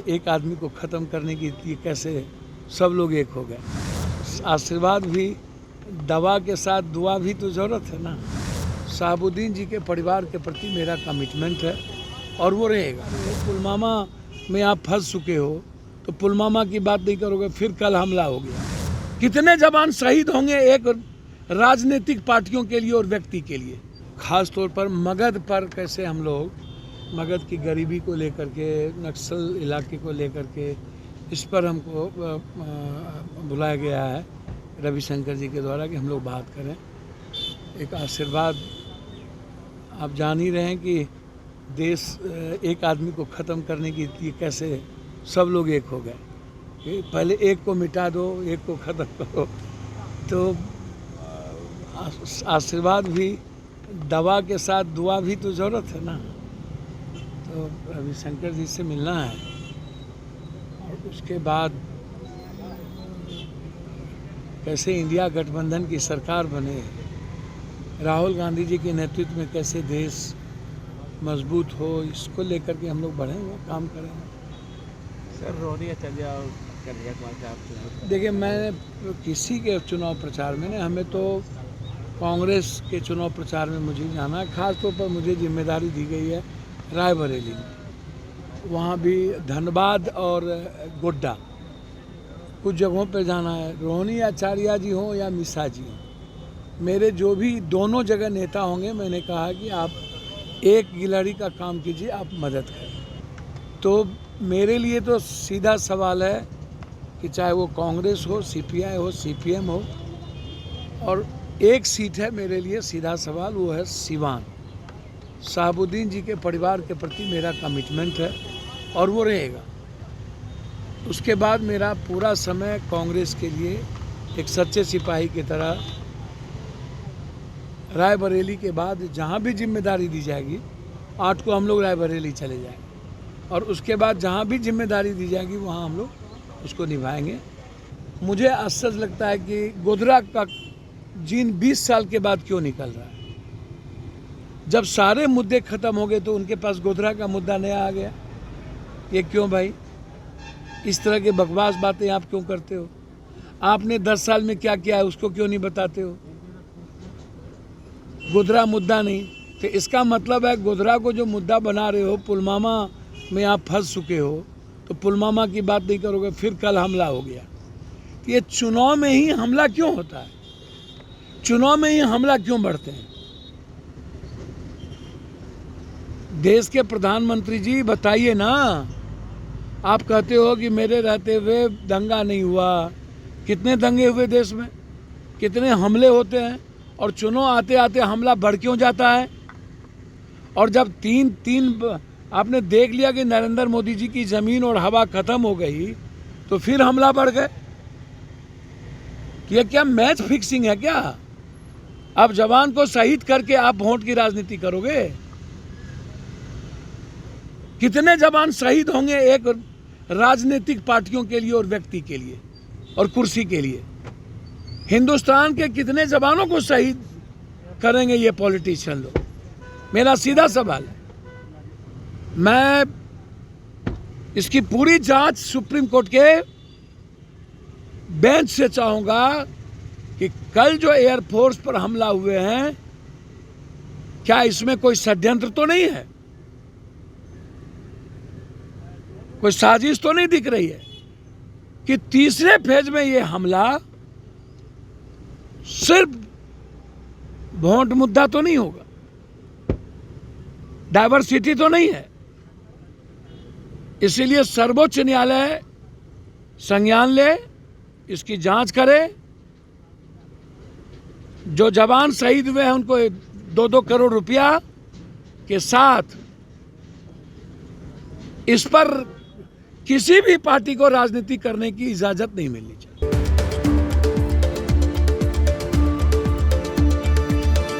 एक आदमी को ख़त्म करने के लिए कैसे सब लोग एक हो गए। आशीर्वाद भी, दवा के साथ दुआ भी तो ज़रूरत है ना। शहाबुद्दीन जी के परिवार के प्रति मेरा कमिटमेंट है और वो रहेगा। पुलवामा में आप फंस चुके हो तो पुलवामा की बात नहीं करोगे, फिर कल हमला हो गया। कितने जवान शहीद होंगे एक राजनीतिक पार्टियों के लिए और व्यक्ति के लिए। खास तौर पर मगध पर कैसे हम लोग मगध की गरीबी को लेकर के, नक्सल इलाके को लेकर के, इस पर हमको बुलाया गया है रविशंकर जी के द्वारा कि हम लोग बात करें। एक आशीर्वाद, आप जान ही रहे हैं कि देश एक आदमी को ख़त्म करने के लिए कैसे सब लोग एक हो गए। पहले एक को मिटा दो, एक को ख़त्म करो। तो आशीर्वाद भी, दवा के साथ दुआ भी तो ज़रूरत है ना। तो रविशंकर जी से मिलना है और उसके बाद कैसे इंडिया गठबंधन की सरकार बने, राहुल गांधी जी के नेतृत्व में कैसे देश मजबूत हो, इसको लेकर के हम लोग बढ़ेंगे, काम करेंगे। सर रोनिया चलिया और कन्याकुमारी का आप देखिए, मैं किसी के चुनाव प्रचार में नहीं, हमें तो कांग्रेस के चुनाव प्रचार में मुझे जाना है। खास तौर पर मुझे जिम्मेदारी दी गई है रायबरेली में, वहाँ भी धनबाद और गोड्डा, कुछ जगहों पर जाना है। रोहिणी आचार्य जी हों या मिश्रा जी हों, मेरे जो भी दोनों जगह नेता होंगे, मैंने कहा कि आप एक गिलहरी का काम कीजिए, आप मदद करें। तो मेरे लिए तो सीधा सवाल है कि चाहे वो कांग्रेस हो, सीपीआई हो, सीपीएम हो, और एक सीट है मेरे लिए सीधा सवाल, वो है सिवान। शहाबुद्दीन जी के परिवार के प्रति मेरा कमिटमेंट है और वो रहेगा। उसके बाद मेरा पूरा समय कांग्रेस के लिए एक सच्चे सिपाही की तरह, रायबरेली के बाद जहाँ भी जिम्मेदारी दी जाएगी, 8 को हम लोग रायबरेली चले जाएंगे और उसके बाद जहाँ भी जिम्मेदारी दी जाएगी वहाँ हम लोग उसको निभाएंगे। मुझे आश्चर्य लगता है कि गोधरा का जीन 20 साल के बाद क्यों निकल रहा है। जब सारे मुद्दे खत्म हो गए तो उनके पास गोधरा का मुद्दा नया आ गया। ये क्यों भाई? इस तरह के बकवास बातें आप क्यों करते हो? आपने 10 साल में क्या किया है उसको क्यों नहीं बताते हो? गोधरा मुद्दा नहीं, तो इसका मतलब है गोधरा को जो मुद्दा बना रहे हो, पुलवामा में आप फंस चुके हो तो पुलवामा की बात नहीं करोगे, फिर कल हमला हो गया। ये चुनाव में ही हमला क्यों होता है? चुनाव में ही हमला क्यों बढ़ते हैं? देश के प्रधानमंत्री जी बताइए ना। आप कहते हो कि मेरे रहते हुए दंगा नहीं हुआ। कितने दंगे हुए देश में, कितने हमले होते हैं, और चुनाव आते आते हमला बढ़ क्यों जाता है? और जब तीन आपने देख लिया कि नरेंद्र मोदी जी की ज़मीन और हवा ख़त्म हो गई तो फिर हमला बढ़ गए। ये क्या मैच फिक्सिंग है क्या? अब जवान को शहीद करके आप वोट की राजनीति करोगे? कितने जवान शहीद होंगे एक राजनीतिक पार्टियों के लिए और व्यक्ति के लिए और कुर्सी के लिए? हिंदुस्तान के कितने जवानों को शहीद करेंगे ये पॉलिटिशियन लोग? मेरा सीधा सवाल है। मैं इसकी पूरी जांच सुप्रीम कोर्ट के बेंच से चाहूंगा कि कल जो एयरफोर्स पर हमला हुए हैं, क्या इसमें कोई षड्यंत्र तो नहीं है? कोई साजिश तो नहीं दिख रही है कि तीसरे फेज में ये हमला सिर्फ वोट मुद्दा तो नहीं होगा, डाइवर्सिटी तो नहीं है? इसीलिए सर्वोच्च न्यायालय संज्ञान ले, इसकी जांच करे। जो जवान शहीद हुए हैं उनको 2-2 करोड़ रुपया के साथ इस पर किसी भी पार्टी को राजनीति करने की इजाजत नहीं मिलनी चाहिए।